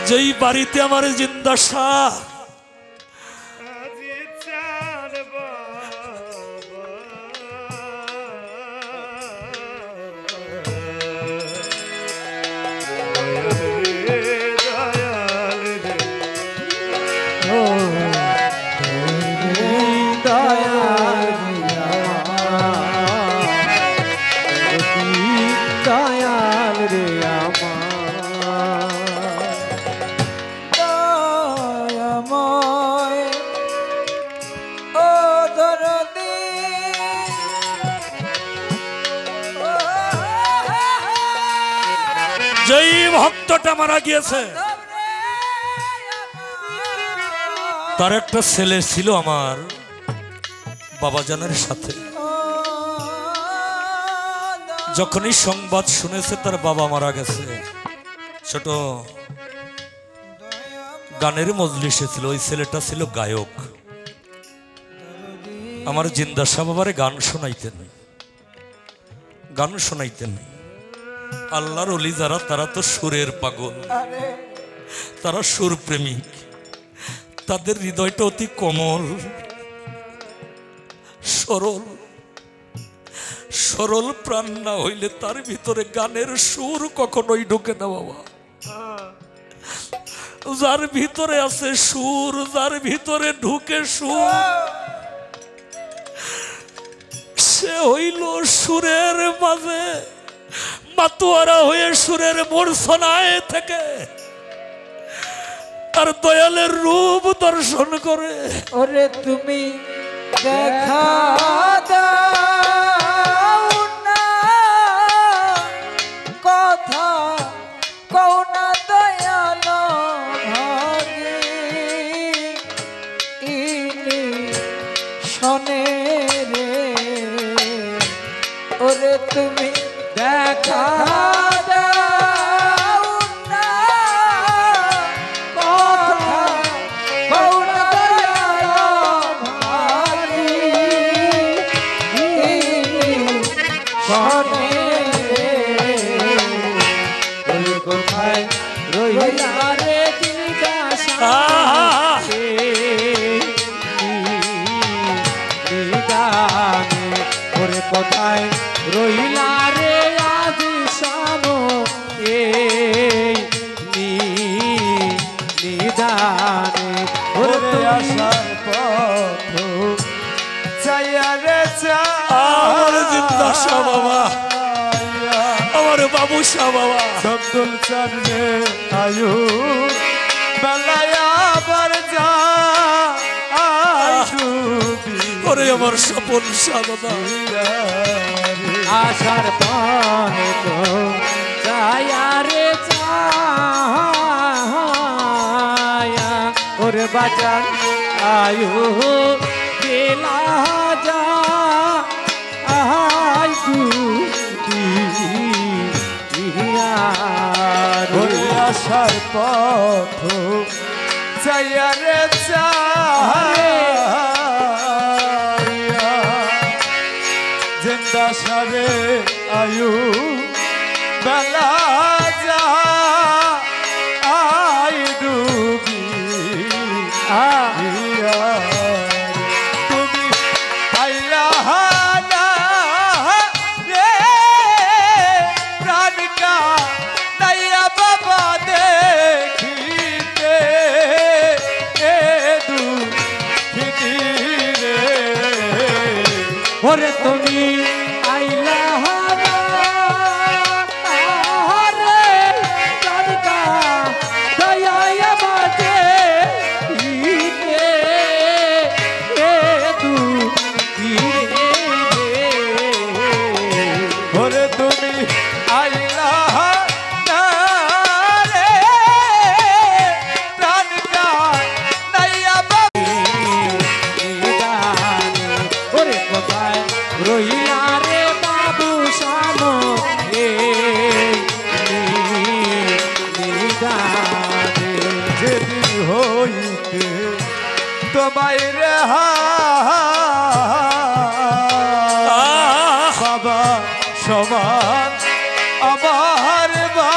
যেই বাড়িতে আমার জিন্দাসা যেই ভক্তটা মারা গিয়েছে তার একটা ছেলে ছিল আমার বাবাজানের সাথে। যখনই সংবাদ শুনেছে তার বাবা মারা গেছে, ছোট গানের মজলিসে ছিল, ওই ছেলেটা ছিল গায়ক। আমার জিন্দা শাহ বাবারে গান শোনাইতেন। আল্লাহর ওলি যারা তারা তো সুরের পাগল, তারা সুর প্রেমিক, তাদের হৃদয়টা অতি কোমল, সরল প্রাণ না হইলে তার ভিতরে গানের সুর কখনোই ঢোকে না বাবা। যার ভিতরে আছে সুর, যার ভিতরে ঢুকে সুর, সে হইল সুরের মাঝে মাতোয়ারা হয়ে সুরের মূর্ছনায় থেকে আর দয়ালের রূপ দর্শন করে। ওরে তুমি দেখা দাও না, কথা কও না দয়াল ভাগে, ইনি শোনে রে। ওরে তুমি দেখা দাও না, কথা কও না দয়াল ভাগে, ইনি শোনে রে। ওরে কোথায় রইলা রে জিজ্ঞাসা ওরে কোথায় রইলা রে আজ শাম নিদানে। ওরে আসার পথ চাইয়া রে আমার জিন্দা শাহ বাবা, আমার বাবু শাহ বাবা, শব্দুল চাঁদে আয়ু বেলায় আবার যা ওরে আমার স্বপন শাহ দাদা, আশার পানে তো চায়া রে চায়া। ওরে বাজান আয়ু বেলা যা আয়ু ওরে আশার পথ চায়া রে চায়া। জিন্দা সারে আয়ু বেলা যা আই ডুবি তুমি আইলা না রে প্রাণকা নাইয়া বাবা দেখিতে এ দুঃখিনী রে। ওরে তুমি আইলা রে প্রাণকা দয়া বাদে ওরে তুমি আইলা না রে প্রাণকা নাইয়া বাবা। ওরে কোথায় রইলা রে বাবু শাম নিদানে। যেদিন হইতে তোমায় রে বাবা সমান আমার বা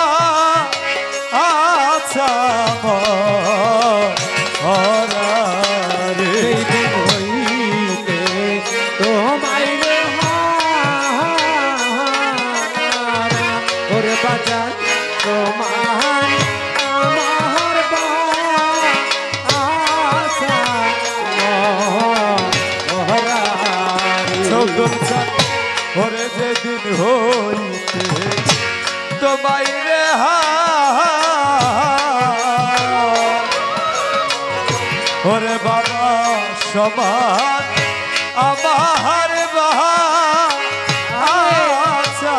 আচ্ছা রে হইতে তোমায় রে ওরে বাজার তোমার আমার বা আচ্ছা ওরে যেদিন হইতে তোমায় রে ওরে বাবা সমান আমার বাহা আচ্ছা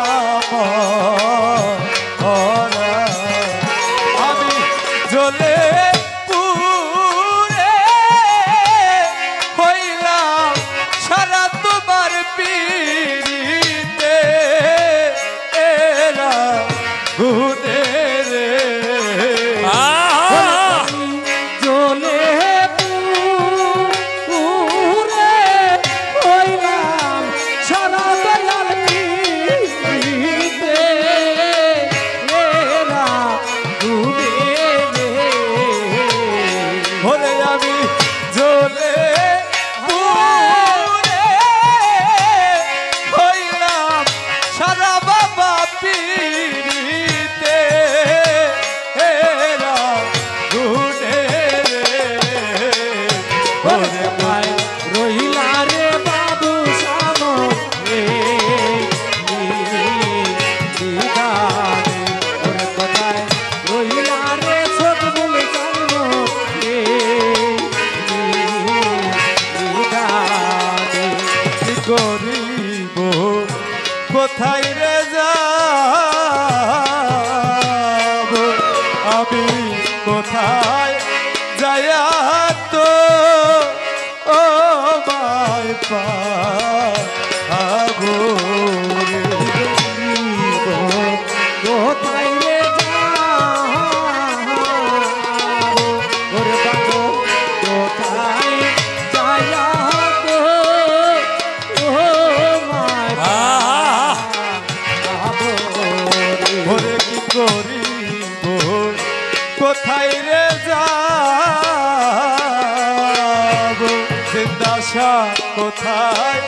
কোথায়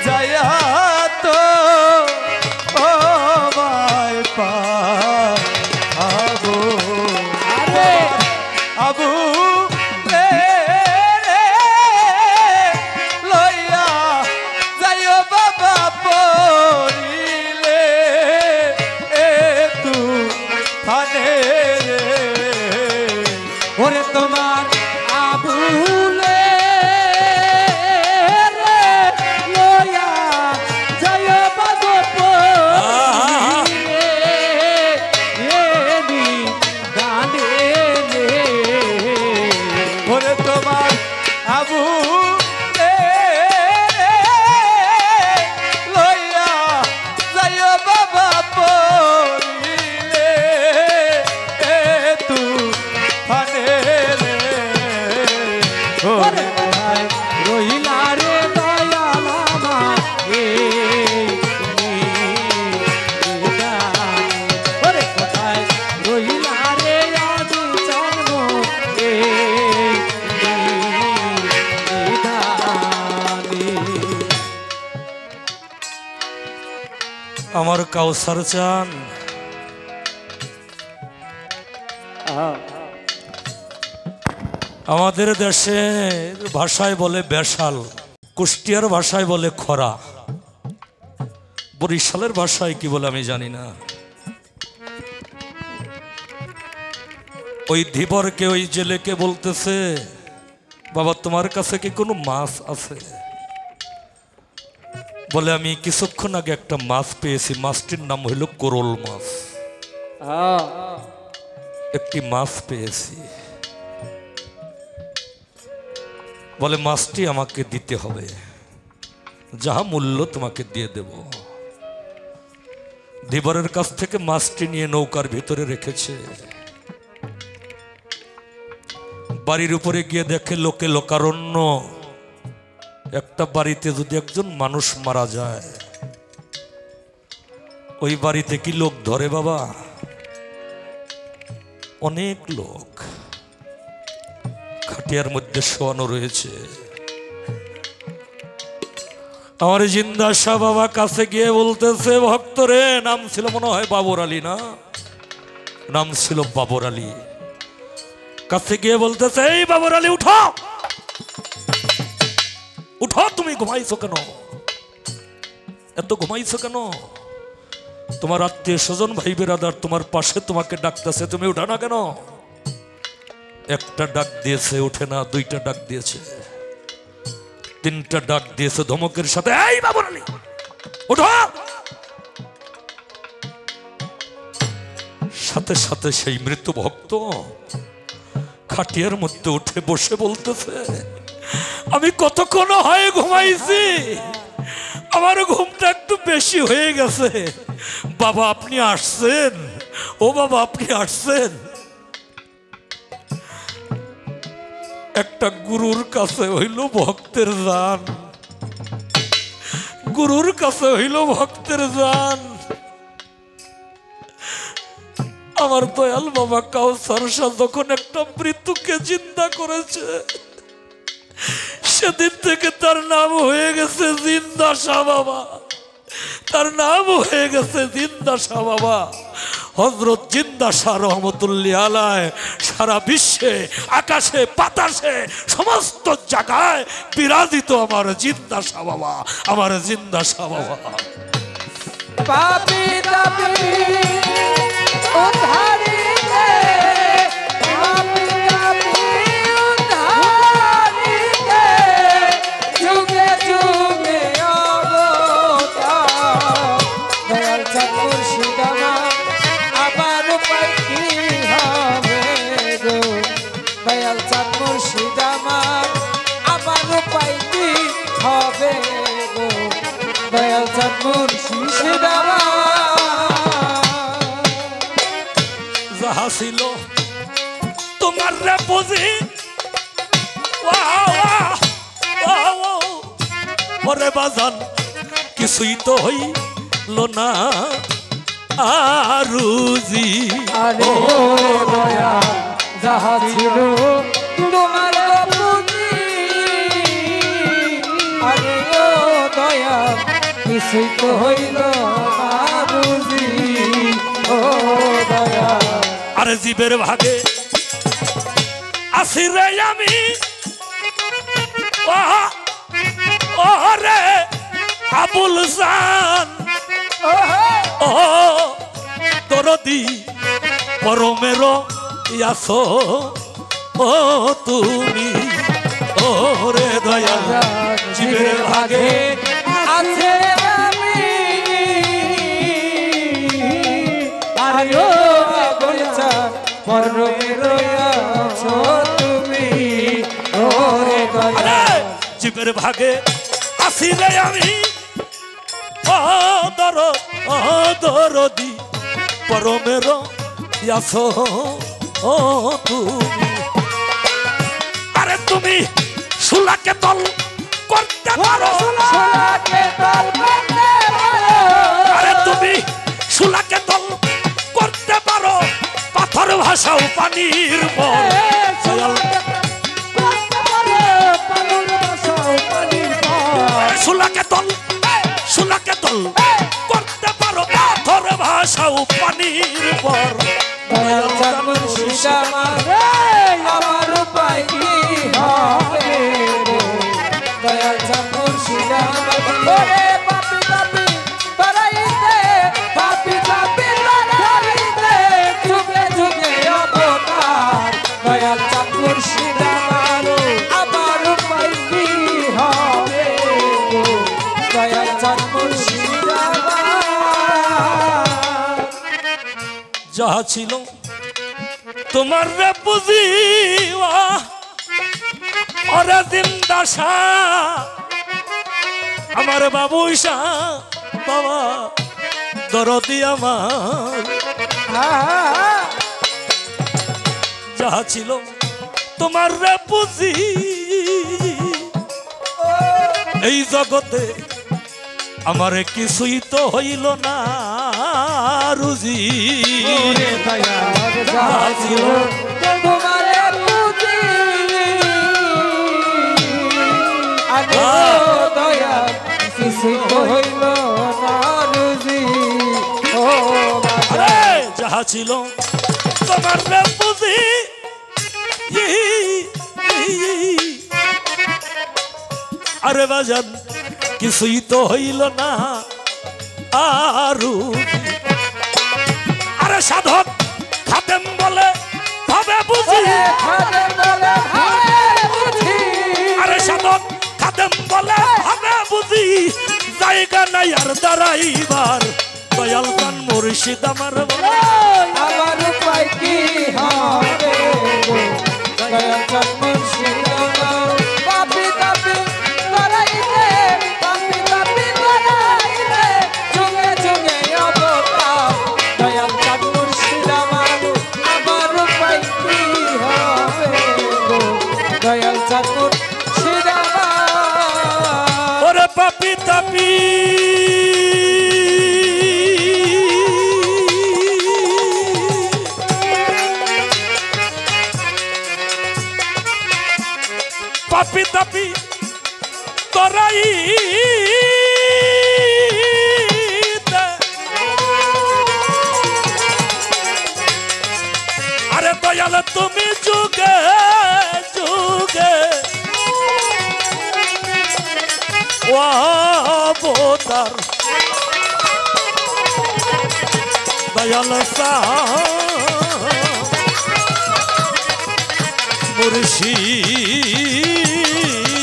যাইয়া তো ও মায় পাবো আরে আবু রে লইয়া যাইও বাবা পরিলে এ তু ফানে রে ওরে তোমার আবুলে রে লয়া জয় বাদপুরে এনি গানে রে ওরে তোমার আবু রে লইয়া যাইও বাবা পরিলে এ তু ফানে রে ওরে কোথায় রহিলা রে দয়াল আমার ওরে কোথায় রহিলা রে আজ জন্ম আমার কাউসার চান আমাদের দেশের ভাষায় বলে বেশাল, কুষ্টিয়ার ভাষায় বলে খরা, বরিশালের ভাষায় কি বলে আমি জানি না। ওই ধীবরকে ওই জেলেকে বলতেছে, বাবা তোমার কাছে কি কোনো মাছ আছে? বলে আমি কিছুক্ষণ আগে একটা মাছ পেয়েছি, মাছটির নাম হইল কোরল মাছ। একটি মাছ পেয়েছি, বলে মাছটি আমাকে দিতে হবে, যাহা মূল্য তোমাকে দিয়ে দেব। ধীবরের কাছ থেকে মাছটি নিয়ে নৌকার ভিতরে রেখেছে। বাড়ির উপরে গিয়ে দেখে লোকে লোকারণ্য। একটা বাড়িতে যদি একজন মানুষ মারা যায়, ওই বাড়িতে কি লোক ধরে বাবা? অনেক লোক খাটিয়ার মধ্যে শোয়ানো রয়েছে। আমার জিন্দা শাহ বাবা কাছে গিয়ে বলতেছে, ভক্তরে, নাম ছিল মনে হয় বাবর আলী, না নাম ছিল বাবর আলী। কাছে গিয়ে বলতেছে, এই বাবর আলী উঠো, উঠো, তুমি ঘুমাইছো কেন? এত ঘুমাইছো কেন? তোমার আত্মীয় স্বজন ভাই বেরাদার তোমার পাশে তোমাকে ডাকতেছে, তুমি উঠা না কেন? একটা ডাক দিয়েছে, উঠে না। দুইটা ডাক দিয়েছে, তিনটা ডাক দিয়েছে ধমকের সাথে, এই বাবর আলী উঠো। সাথে সাথে সেই মৃত ভক্ত খাটিয়ার মধ্যে উঠে বসে বলতেছে, আমি কতক্ষণ হয় ঘুমাইছি, আমার ঘুমটা একটু বেশি হয়ে গেছে। বাবা আপনি আসছেন, ও বাবা আপনি আসছেন। একটা গুরুর কাছে হইল ভক্তের জান, গুরুর কাছে হইল ভক্তের জান। আমার দয়াল বাবা কাউসার শাহ যখন একটা মৃত্যুকে জিন্দা করেছে, সেদিন থেকে তার নাম হয়ে গেছে জিন্দা শাহ বাবা। তার নাম হয়ে গেছে জিন্দা শাহ বাবা। হযরত জিন্দা শাহ রহমতুল্লাহ আলাইহি সারা বিশ্বে, আকাশে বাতাসে, সমস্ত জায়গায় বিরাজিত আমার জিন্দা শাহ বাবা, আমার জিন্দা শাহ বাবা। পাপি তাপি উদ্ধারিতে, পাপি তাপি উদ্ধারিতে, যুগে যুগে অবতার। দয়াল চাঁদ মুর্শিদ আমার, আবার উপায় কি হবে গো? দয়াল চাঁদ মুর্শিদ আমার, আবার উপায় কি হবে গো? দয়াল চাঁদ মুর্শিদ আমার। যাহা ছিল তোমার রে বুঝি, ওরে বাজান কিছুই তো হইল না আরুজি। আরে দয়া যাহা ছিল তোমার পুঁজি, কিছুই তো হইল না বুঝি ও দয়া আরে জীবের ভাগে আসি রে আমি ও রে আবুল জান ও দরদি পরমের ইয়াসো ও তুমি ও রে দয়া জীবের ভাগে আছে আমি আয়ো বলছা পরমে রয়াছো তুমি ওরে দয়া আরে জীবের ভাগে আসিলে আমি ও দরদি পরমের ইয়াসো ও তুমি আরে তুমি সুলাকে তল করতে পারো সোলাকে তল করতে পারো আরে তুমি সুলাকে তল করতে পারো পাথর ভাষাও পানির বল সুলাকে তল করতে পারো পাথর ভাষাও পানির বল আমার উপায় কি হবে দয়াল মুর্শিদা ওরে পাপি পাপি তরাইতে পাপি পাপি তরাইতে যুগে যুগে অবতার দয়াল মুর্শিদা আমার উপায় কি হবে দয়াল মুর্শিদা যাহা ছিল তোমার রে পুজিবা ওরে জিন্দা শাহ আমার বাবু শাহ বাবা দরদি আমার যাহা ছিল তোমার রে পুজি এই জগতে আমার কিছুই তো হইল না রুজি তোমারে পুজি আগে দয়া কিছু হইল না রুজি ও আরে যাহা ছিল তোমার রে পুজি আরে বাজান কিছুই তো হইল না আরু আরে সাধক খাদেম বলে ভাবে বুঝি আরে সাধক খাদেম বলে ভাবে বুঝি জায়গা নাই আর দাঁড়াইবার দয়াল গান মুর্শিদ আমার বলে আমার উপায় কি হবে দয়াল চাঁদ মুর্শিদ পাপি পাপি তরাইতে পাপি পাপি তরাইতে যুগে যুগে অবতার দয়াল চাঁদ মুর্শিদ আমার উপায় কি হবে দয়াল চাঁদ মুর্শিদ ওরে পাপি তাপি পাপি তাপি তরাই আরে দয়াল তুমি যুগে যুগে ও অবতার দয়াল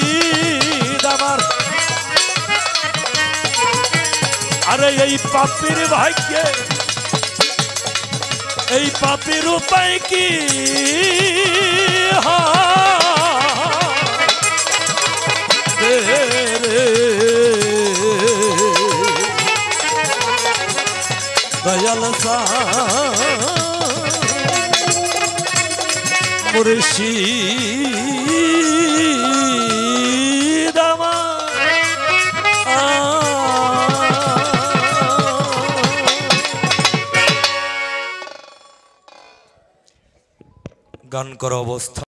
মুর্শিদ আমার আরে এই পাপির ভাগ্যে এই পাপির উপায় কি দয়াল মুর্শিদ গান করা অবস্থা